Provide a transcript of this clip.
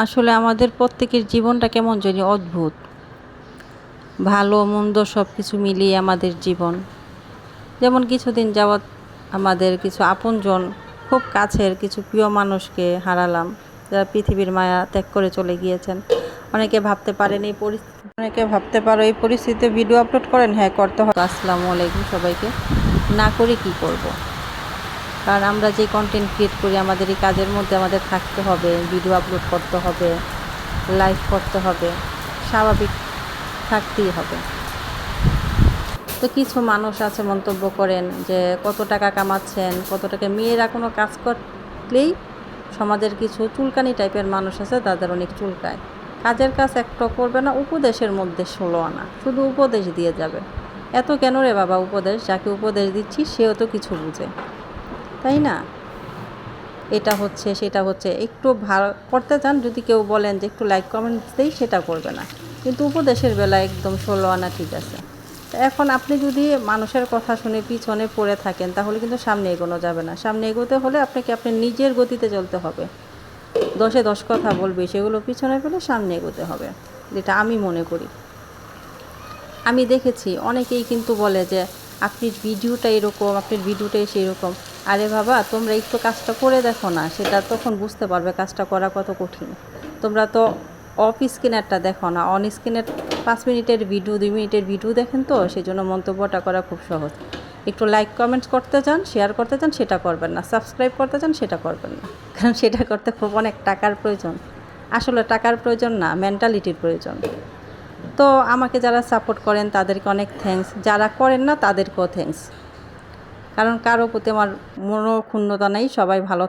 আসলে আমাদের প্রত্যেকের জীবনটা কেমন জানি অদ্ভুত। ভালো মন্দ সব কিছু মিলিয়ে আমাদের জীবন। যেমন কিছুদিন যাবৎ আমাদের কিছু আপনজন, খুব কাছের কিছু প্রিয় মানুষকে হারালাম, যারা পৃথিবীর মায়া ত্যাগ করে চলে গিয়েছেন। অনেকে ভাবতে পারেন অনেকে ভাবতে পারো এই পরিস্থিতিতে ভিডিও আপলোড করেন। হ্যাঁ, করতে হবে। আসসালামু আলাইকুম সবাইকে। না করে কি করব। কারণ আমরা যে কন্টেন্ট ক্রিয়েট করি আমাদের এই কাজের মধ্যে আমাদের থাকতে হবে, ভিডিও আপলোড করতে হবে, লাইভ করতে হবে, স্বাভাবিক থাকতেই হবে। তো কিছু মানুষ আছে মন্তব্য করেন যে কত টাকা কামাচ্ছেন, কত টাকা। মেয়েরা কোনো কাজ করলেই সমাজের কিছু চুলকানি টাইপের মানুষ আছে, তাদের অনেক চুলকায়। কাজের কাজ একটা করবে না, উপদেশের মধ্যে 16 আনা, শুধু উপদেশ দিয়ে যাবে। এত কেন রে বাবা উপদেশ? যাকে উপদেশ দিচ্ছি সেও তো কিছু বুঝে, তাই না? এটা হচ্ছে সেটা হচ্ছে, একটু ভালো করতে চান যদি কেউ বলেন যে একটু লাইক কমেন্ট দেই, সেটা করবে না। কিন্তু উপদেশের বেলায় একদম 16 আনা ঠিক আছে। এখন আপনি যদি মানুষের কথা শুনে পিছনে পড়ে থাকেন তাহলে কিন্তু সামনে এগোনো যাবে না। সামনে এগোতে হলে আপনাকে আপনার নিজের গতিতে চলতে হবে। 10-এ 10 কথা বলবে, সেগুলো পিছনে ফেলে সামনে এগোতে হবে, যেটা আমি মনে করি। আমি দেখেছি অনেকেই কিন্তু বলে যে আপনার ভিডিওটা এরকম, আপনার ভিডিওটাই সেরকম। আরে বাবা, তোমরা একটু কাজটা করে দেখো না, সেটা তখন বুঝতে পারবে কাজটা করা কত কঠিন। তোমরা তো অফ স্ক্রিনেরটা দেখো না, অন স্ক্রিনের 5 মিনিটের ভিডিও, 2 মিনিটের ভিডিও দেখেন, তো সেই জন্য মন্তব্যটা করা খুব সহজ। একটু লাইক কমেন্টস করতে চান, শেয়ার করতে চান, সেটা করবেন না। সাবস্ক্রাইব করতে চান, সেটা করবেন না। কারণ সেটা করতে খুব অনেক টাকার প্রয়োজন। আসলে টাকার প্রয়োজন না, মেন্টালিটির প্রয়োজন। তো আমাকে যারা সাপোর্ট করেন তাদেরকে অনেক থ্যাঙ্কস, যারা করেন না তাদেরকেও থ্যাঙ্কস। কারণ কারো প্রতি আমার মনোক্ষুণ্ণতা নেই, সবাই ভালো